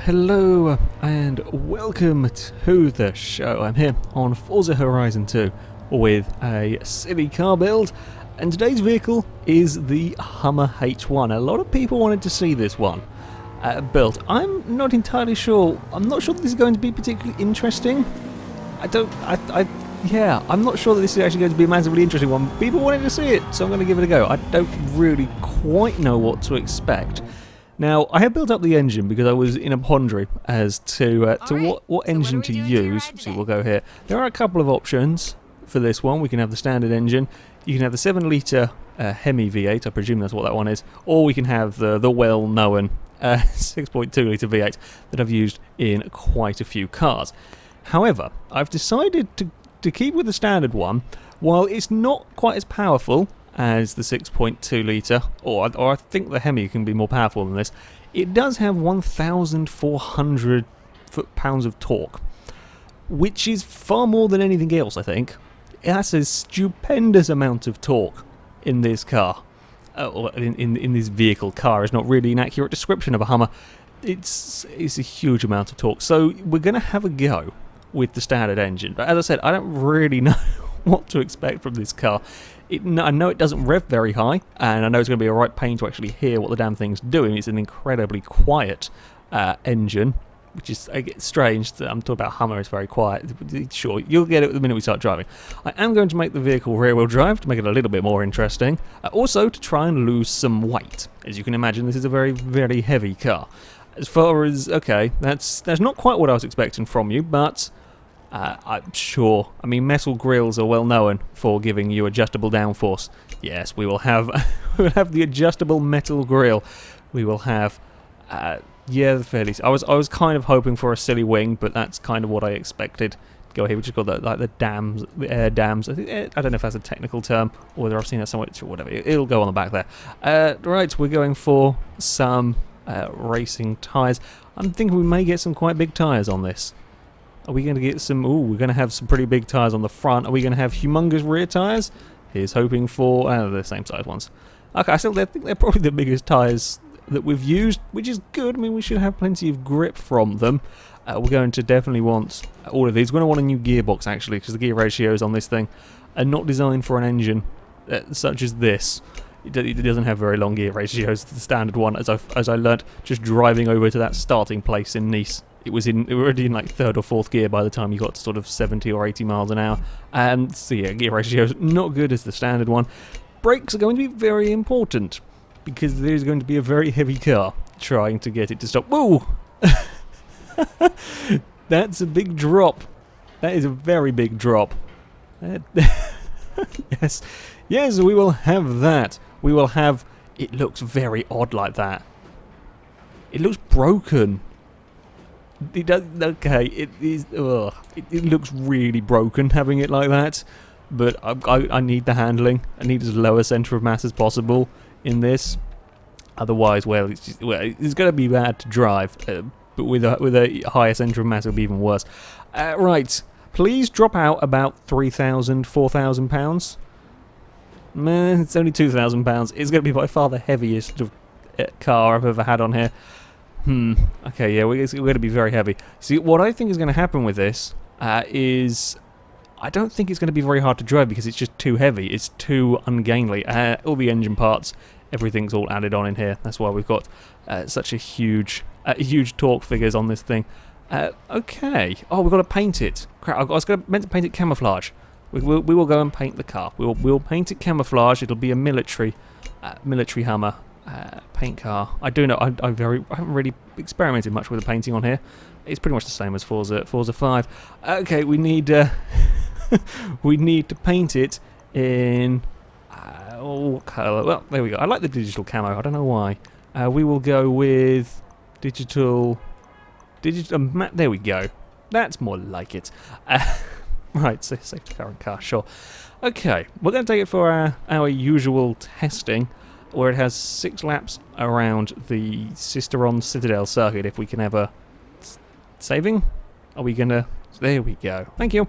Hello and welcome to the show. I'm here on Forza Horizon 2 with a silly car build, and today's vehicle is the Hummer H1. A lot of people wanted to see this one built. I'm not entirely sure. I'm not sure that this is going to be particularly interesting. I'm not sure that this is actually going to be a massively interesting one. People wanted to see it, so I'm going to give it a go. I don't really quite know what to expect. Now, I have built up the engine because I was in a quandary as to what engine to use. So we'll go here. There are a couple of options for this one. We can have the standard engine. You can have the 7-litre Hemi V8, I presume that's what that one is. Or we can have the well-known 6.2-litre V8 that I've used in quite a few cars. However, I've decided to keep with the standard one. While it's not quite as powerful as the 6.2-litre, or I think the Hemi can be more powerful than this, it does have 1,400 foot-pounds of torque, which is far more than anything else, I think. That's a stupendous amount of torque in this car. Or in this vehicle. Car is not really an accurate description of a Hummer. It's a huge amount of torque. So we're going to have a go with the standard engine. But as I said, I don't really know what to expect from this car. I know it doesn't rev very high, and I know it's going to be a right pain to actually hear what the damn thing's doing. It's an incredibly quiet engine, which is strange. I'm talking about Hummer, it's very quiet. Sure, you'll get it the minute we start driving. I am going to make the vehicle rear-wheel drive to make it a little bit more interesting. Also, to try and lose some weight. As you can imagine, this is a very, very heavy car. As far as, okay, that's not quite what I was expecting from you, but I'm sure. I mean, metal grills are well known for giving you adjustable downforce. Yes, we will have the adjustable metal grill. We will have the fairly. I was kind of hoping for a silly wing, but that's kind of what I expected. Go here, which is called the dams, the air dams. I don't know if that's a technical term or whether I've seen that somewhere. Whatever, it'll go on the back there. Right, we're going for some racing tyres. I'm thinking we may get some quite big tyres on this. Are we going to get some... Ooh, we're going to have some pretty big tyres on the front. Are we going to have humongous rear tyres? Here's hoping for... the same size ones. Okay, I think they're probably the biggest tyres that we've used, which is good. I mean, we should have plenty of grip from them. We're going to definitely want all of these. We're going to want a new gearbox, actually, because the gear ratios on this thing are not designed for an engine such as this. It doesn't have very long gear ratios. The standard one, as I learnt just driving over to that starting place in Nice. It was already in like 3rd or 4th gear by the time you got to sort of 70 or 80 miles an hour. And so yeah, gear ratio is not good as the standard one. Brakes are going to be very important because there's going to be a very heavy car trying to get it to stop. Whoa! That's a big drop. That is a very big drop. Yes, we will have that. We will have... It looks very odd like that. It looks broken. It does, okay, it is. It looks really broken having it like that, but I need the handling. I need as low a centre of mass as possible in this. Otherwise, it's going to be bad to drive. But with a higher centre of mass, it'll be even worse. Right, please drop out about 3,000, 4,000 pounds. Man, it's only 2,000 pounds. It's going to be by far the heaviest car I've ever had on here. Okay, yeah, we're going to be very heavy. See, what I think is going to happen with this is... I don't think it's going to be very hard to drive because it's just too heavy. It's too ungainly. All the engine parts, everything's all added on in here. That's why we've got such a huge torque figures on this thing. Okay. Oh, we've got to paint it. Crap, I was meant to paint it camouflage. We will go and paint the car. We'll paint it camouflage. It'll be a military Hummer. Paint car. I do know. I haven't really experimented much with the painting on here. It's pretty much the same as Forza 5. Okay, we need we need to paint it in what colour? Well, there we go. I like the digital camo. I don't know why. We will go with digital. There we go. That's more like it. Right, so safety current car. Sure. Okay, we're going to take it for our usual testing, where it has 6 laps around the Cisteron Citadel circuit, if we can ever... Saving? Are we going to... There we go. Thank you.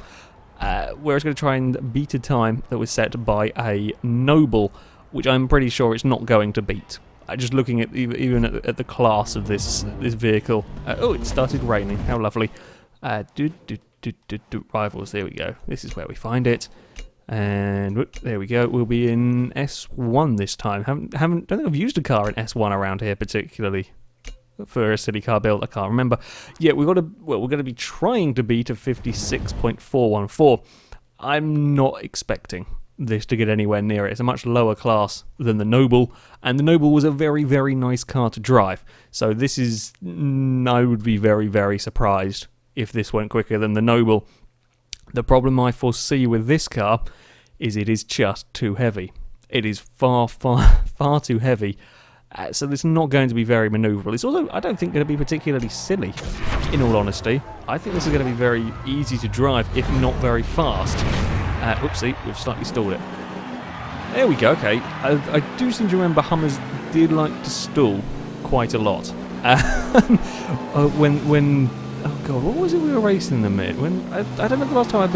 Where it's going to try and beat a time that was set by a Noble, which I'm pretty sure it's not going to beat. Just looking at even at the class of this vehicle. Oh, it started raining. How lovely. Rivals. There we go. This is where we find it. And whoop, there we go. We'll be in S1 this time. Don't think I've used a car in S1 around here particularly for a city car build. I can't remember. Yeah, we're going to be trying to beat a 56.414. I'm not expecting this to get anywhere near it. It's a much lower class than the Noble, and the Noble was a very, very nice car to drive. So this is, I would be very, very surprised if this went quicker than the Noble. The problem I foresee with this car is it is just too heavy. It is far, far, far too heavy. So it's not going to be very manoeuvrable. It's also, I don't think, going to be particularly silly, in all honesty. I think this is going to be very easy to drive, if not very fast. Oopsie, we've slightly stalled it. There we go, okay. I do seem to remember Hummers did like to stall quite a lot. When oh god, what was it we were racing them in? I don't know the last time I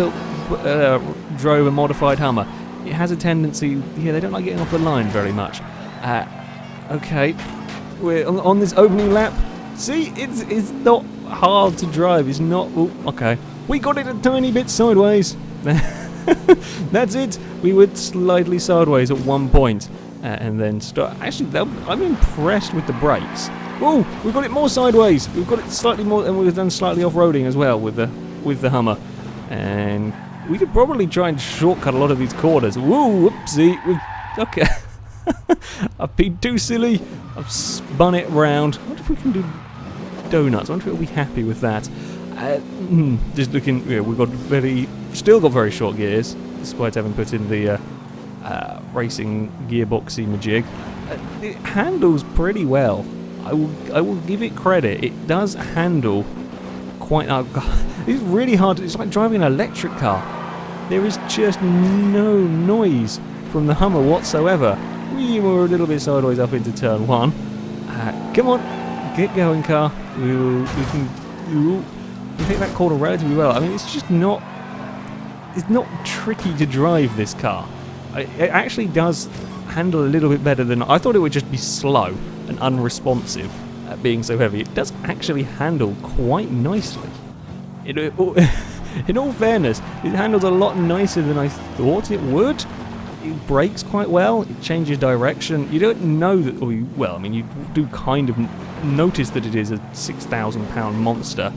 drove a modified Hummer. It has a tendency, they don't like getting off the line very much. Okay, we're on this opening lap. See, it's not hard to drive. It's not. Ooh, okay, we got it a tiny bit sideways. That's it. We were slightly sideways at one point, and then start. Actually, I'm impressed with the brakes. Oh, we've got it more sideways. We've got it slightly more, and we've done slightly off-roading as well with the Hummer. And we could probably try and shortcut a lot of these corners. Woo, whoopsie. Okay. I've been too silly. I've spun it round. I wonder if we can do donuts. I wonder if we'll be happy with that. Just looking, we've still got very short gears, despite having put in the racing gearboxy majig. It handles pretty well. I will give it credit. It does handle quite. It's really hard. It's like driving an electric car. There is just no noise from the Hummer whatsoever. We were a little bit sideways up into turn one. Come on, get going, car. We can take that corner relatively well. I mean, it's just not. It's not tricky to drive this car. It actually does handle a little bit better than I thought. It would just be slow and unresponsive at being so heavy. It does actually handle quite nicely. In all fairness, it handles a lot nicer than I thought it would. It brakes quite well. It changes direction. You don't know that. Well, I mean, you do kind of notice that it is a 6,000 pound monster,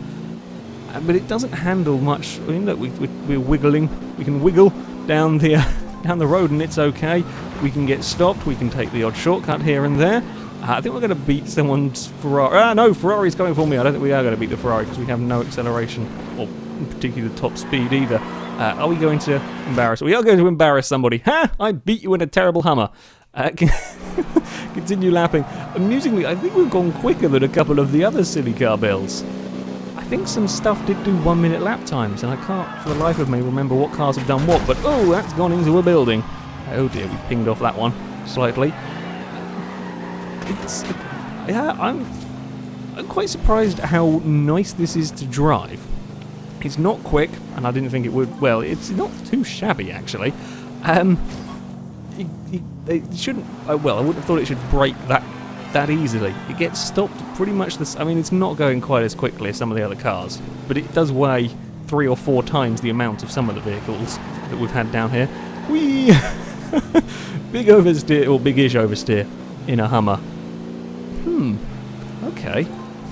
but it doesn't handle much. I mean, look, we're wiggling. We can wiggle down the road, and it's okay. We can get stopped. We can take the odd shortcut here and there. I think we're going to beat someone's Ferrari. No, Ferrari's coming for me. I don't think we are going to beat the Ferrari because we have no acceleration or particularly top speed either. Are we going to embarrass? We are going to embarrass somebody. Ha! I beat you in a terrible Hummer. Continue lapping. Amusingly, I think we've gone quicker than a couple of the other silly car builds. I think some stuff did do 1 minute lap times, and I can't for the life of me remember what cars have done what, but oh, that's gone into a building. Oh dear, we pinged off that one slightly. I'm quite surprised at how nice this is to drive. It's not quick, and I didn't think it would. Well, it's not too shabby actually. It shouldn't. Well, I wouldn't have thought it should brake that easily. It gets stopped pretty much I mean, it's not going quite as quickly as some of the other cars, but it does weigh 3 or 4 times the amount of some of the vehicles that we've had down here. Whee! Big oversteer, or big-ish oversteer in a Hummer. Okay.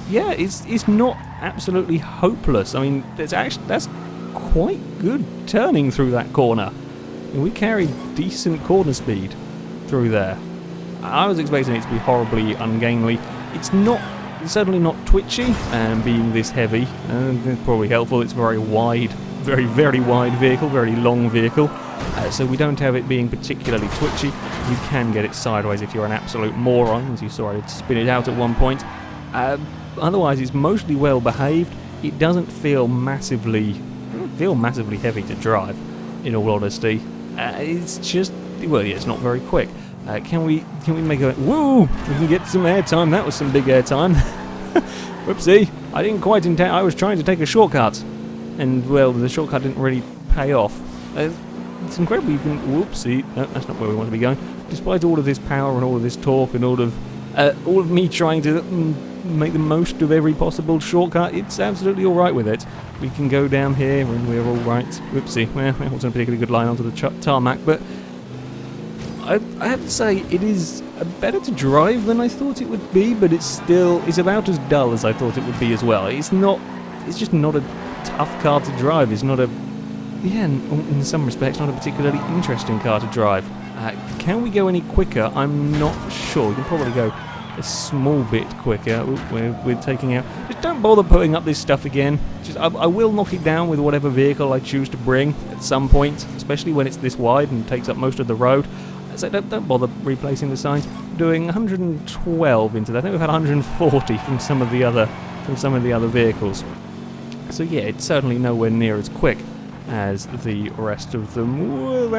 Yeah, it's not absolutely hopeless. I mean, that's quite good turning through that corner. And we carried decent corner speed through there. I was expecting it to be horribly ungainly. It's certainly not twitchy, and being this heavy, it's probably helpful. It's very wide, very, very wide vehicle, very long vehicle. So we don't have it being particularly twitchy. You can get it sideways if you're an absolute moron, as you saw I did spin it out at one point. Otherwise, it's mostly well behaved. It doesn't feel massively heavy to drive, in all honesty. It's just, well, yeah, it's not very quick. Can we make a woo? We can get some airtime. That was some big airtime. Whoopsie! I didn't quite intend. I was trying to take a shortcut, and well, the shortcut didn't really pay off. It's incredible. You can. Whoopsie! No, that's not where we want to be going. Despite all of this power and all of this torque and all of All of me trying to make the most of every possible shortcut, it's absolutely alright with it. We can go down here and we're alright. Whoopsie, well, that wasn't a particularly good line onto the tarmac, but I have to say, it is better to drive than I thought it would be, but it's about as dull as I thought it would be as well. It's just not a tough car to drive. It's not in some respects, not a particularly interesting car to drive. Can we go any quicker? I'm not sure. We can probably go a small bit quicker. We're taking out... Just don't bother putting up this stuff again. I will knock it down with whatever vehicle I choose to bring at some point, especially when it's this wide and takes up most of the road. So don't bother replacing the signs. Doing 112 into that. I think we've had 140 from some of the other vehicles. So yeah, it's certainly nowhere near as quick as the rest of them. Well,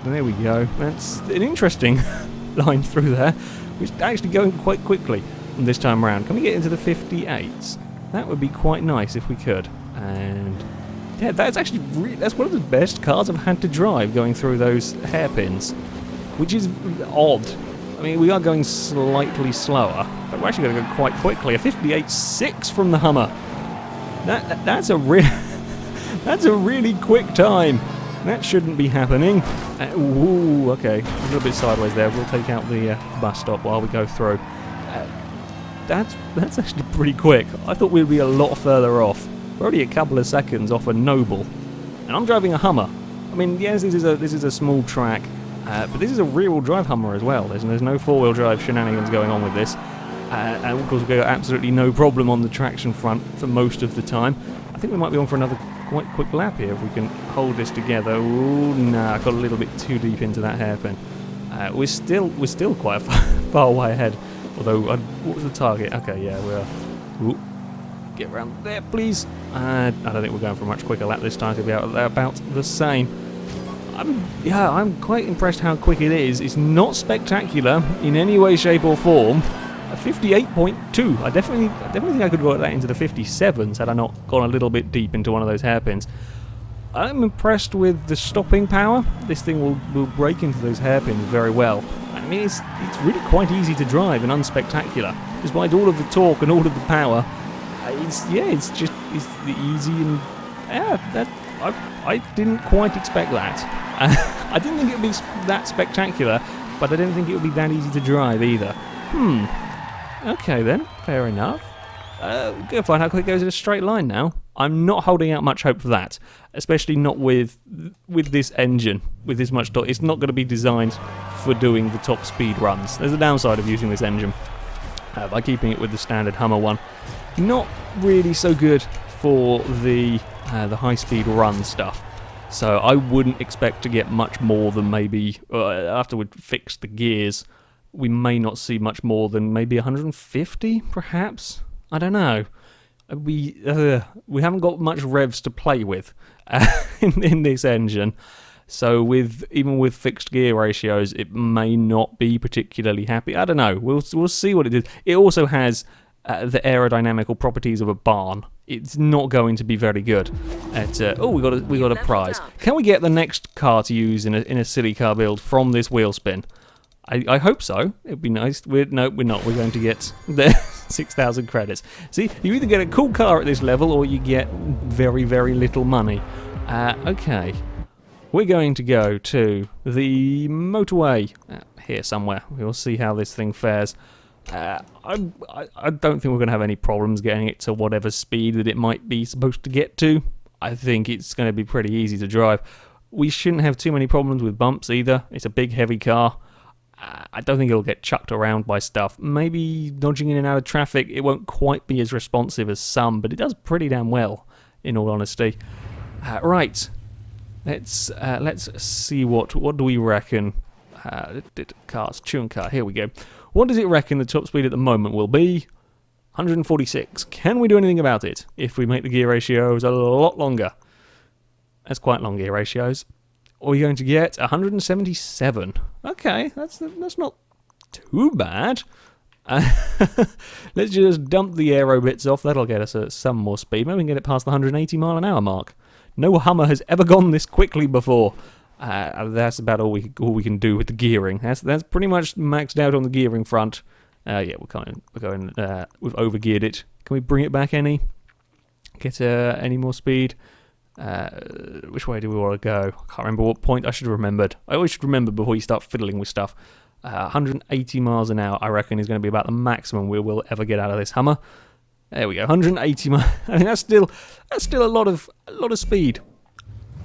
there we go. That's an interesting line through there. We're actually going quite quickly this time around. Can we get into the 58s? That would be quite nice if we could. And yeah, that's actually that's one of the best cars I've had to drive going through those hairpins, which is odd. I mean, we are going slightly slower, but we're actually going to go quite quickly. A 58.6 from the Hummer. That's a really quick time. That shouldn't be happening. Ooh, okay, a little bit sideways there. We'll take out the bus stop while we go through. That's actually pretty quick. I thought we'd be a lot further off. We're already a couple of seconds off a Noble, and I'm driving a Hummer. I mean, yes, this is a small track, but this is a rear-wheel drive Hummer as well. There's no four-wheel drive shenanigans going on with this, and of course we've got absolutely no problem on the traction front for most of the time. I think we might be on for another quite quick lap here if we can hold this together. Ooh, nah, I got a little bit too deep into that hairpin. We're still quite far way ahead. Although, what was the target? Okay, yeah, we're... Ooh, get around there, please. I don't think we're going for a much quicker lap this time. To be about the same. I'm quite impressed how quick it is. It's not spectacular in any way, shape, or form. A 58.2. I definitely think I could work that into the 57s had I not gone a little bit deep into one of those hairpins. I'm impressed with the stopping power. This thing will break into those hairpins very well. I mean, it's really quite easy to drive and unspectacular. Despite all of the torque and all of the power, it's the easy and I didn't quite expect that. I didn't think it would be that spectacular, but I didn't think it would be that easy to drive either. Okay then, fair enough. Go find how quick it goes in a straight line now. I'm not holding out much hope for that, especially not with this engine, with this much torque. It's not going to be designed for doing the top speed runs. There's a downside of using this engine by keeping it with the standard Hummer one. Not really so good for the high speed run stuff. So I wouldn't expect to get much more than maybe after we'd fixed the gears. We may not see much more than maybe 150, perhaps. I don't know. We haven't got much revs to play with in this engine, so even with fixed gear ratios, it may not be particularly happy. I don't know. We'll see what it is. It also has the aerodynamical properties of a barn. It's not going to be very good at. We got a prize. Can we get the next car to use in a silly car build from this wheel spin? I hope so. It'd be nice. We're not. We're going to get the 6,000 credits. See, you either get a cool car at this level or you get very, very little money. Okay. We're going to go to the motorway here somewhere. We'll see how this thing fares. I don't think we're going to have any problems getting it to whatever speed that it might be supposed to get to. I think it's going to be pretty easy to drive. We shouldn't have too many problems with bumps either. It's a big, heavy car. I don't think it'll get chucked around by stuff. Maybe dodging in and out of traffic, it won't quite be as responsive as some, but it does pretty damn well, in all honesty. Right, let's see what do we reckon. Cars, tune car. Here we go. What does it reckon the top speed at the moment will be? 146. Can we do anything about it if we make the gear ratios a lot longer? That's quite long gear ratios. Or you're going to get 177. Okay, that's not too bad. Let's just dump the aero bits off. That'll get us some more speed. Maybe we can get it past the 180 mile an hour mark. No Hummer has ever gone this quickly before. That's about all we can do with the gearing. That's pretty much maxed out on the gearing front. Yeah, we've overgeared it. Can we bring it back any? Get any more speed? Which way do we want to go? I can't remember what point I should have remembered. I always should remember before you start fiddling with stuff. 180 miles an hour, I reckon, is going to be about the maximum we will ever get out of this Hummer. There we go, 180 miles. I mean, that's still a lot of speed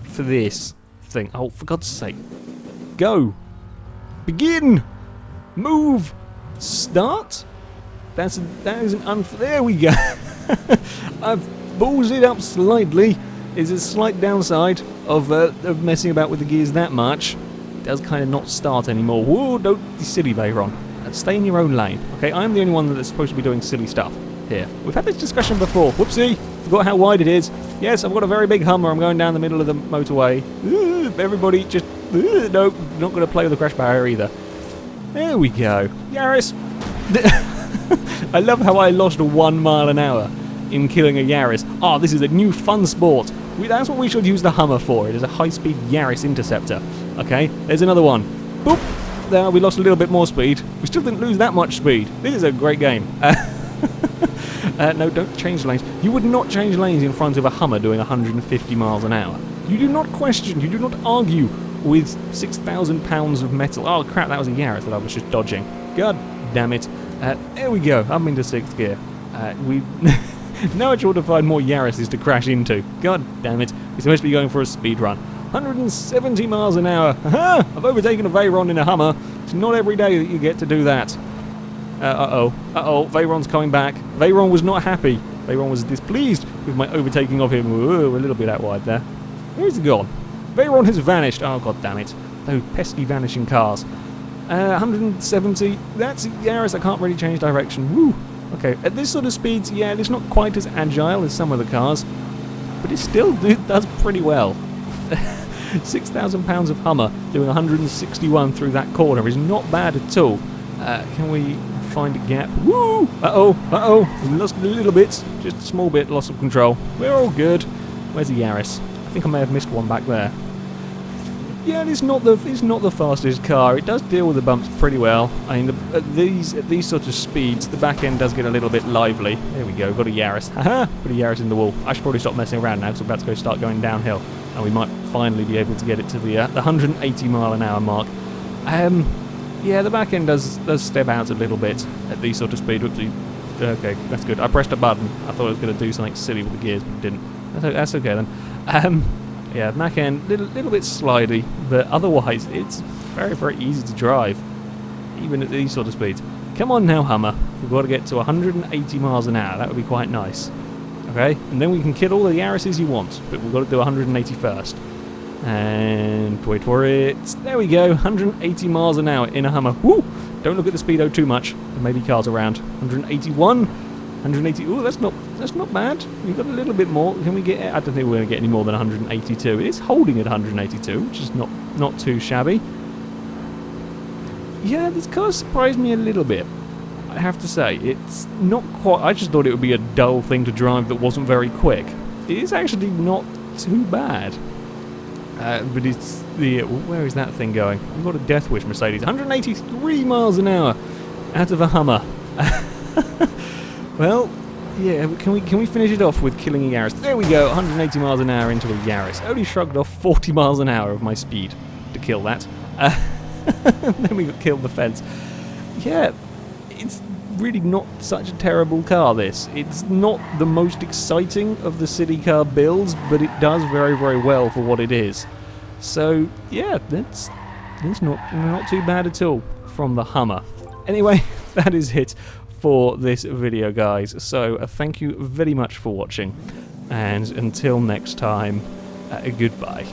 for this thing. Oh, for God's sake! Go, begin, move, start. That is an unfair. There we go. I've ballsed it up slightly. Is a slight downside of messing about with the gears that much. It does kind of not start anymore. Whoa, don't be silly, Veyron. Stay in your own lane. Okay, I'm the only one that's supposed to be doing silly stuff here. We've had this discussion before. Whoopsie, forgot how wide it is. Yes, I've got a very big Hummer. I'm going down the middle of the motorway. Everybody just... nope, not going to play with the crash barrier either. There we go. Yaris. I love how I lost 1 mile an hour in killing a Yaris. Oh, this is a new fun sport. That's what we should use the Hummer for. It is a high-speed Yaris interceptor. Okay, there's another one. Boop! There, we lost a little bit more speed. We still didn't lose that much speed. This is a great game. No, don't change lanes. You would not change lanes in front of a Hummer doing 150 miles an hour. You do not question, you do not argue with 6,000 pounds of metal. Oh crap, that was a Yaris that I was just dodging. God damn it. There we go, I'm into 6th gear. Now I try to find more Yarises to crash into. God damn it. We're supposed to be going for a speed run. 170 miles an hour. Aha! I've overtaken a Veyron in a Hummer. It's not every day that you get to do that. Uh-oh. Veyron's coming back. Veyron was not happy. Veyron was displeased with my overtaking of him. Whoa, a little bit out wide there. Where's he gone? Veyron has vanished. Oh, god damn it. Those pesky vanishing cars. 170. That's Yaris. I can't really change direction. Woo! Okay, at this sort of speeds, yeah, it's not quite as agile as some of the cars, but it still does pretty well. 6,000 pounds of Hummer doing 161 through that corner is not bad at all. Can we find a gap? Woo! We lost a little bit, just a small bit, loss of control. We're all good. Where's the Yaris? I think I may have missed one back there. Yeah, it's not the fastest car. It does deal with the bumps pretty well. I mean, at these sort of speeds, the back end does get a little bit lively. There we go, got a Yaris. Haha, put a Yaris in the wall. I should probably stop messing around now because I'm about to start going downhill, and we might finally be able to get it to the 180 mile an hour mark. Yeah, the back end does step out a little bit at these sort of speed. Whoopsie. Okay, that's good. I pressed a button. I thought it was going to do something silly with the gears, but it didn't. That's okay then. Yeah, back end, little bit slidey, but otherwise it's very, very easy to drive, even at these sort of speeds. Come on now, Hummer. We've got to get to 180 miles an hour. That would be quite nice. Okay, and then we can kill all the Yarises you want, but we've got to do 180 first. And wait for it. There we go, 180 miles an hour in a Hummer. Woo! Don't look at the speedo too much. There may be cars around. 181. 180. Oh, that's not bad. We've got a little bit more. Can we get? I don't think we're going to get any more than 182. It is holding at 182, which is not too shabby. Yeah, this car surprised me a little bit. I have to say, it's not quite. I just thought it would be a dull thing to drive that wasn't very quick. It is actually not too bad. But it's the where is that thing going? We've got a Death Wish Mercedes, 183 miles an hour out of a Hummer. Well, yeah, can we finish it off with killing a Yaris? There we go, 180 miles an hour into a Yaris. Only shrugged off 40 miles an hour of my speed to kill that. Then we got killed the fence. Yeah, it's really not such a terrible car, this. It's not the most exciting of the city car builds, but it does very, very well for what it is. So, yeah, that's not too bad at all from the Hummer. Anyway, that is it for this video, guys. So thank you very much for watching, and until next time, goodbye.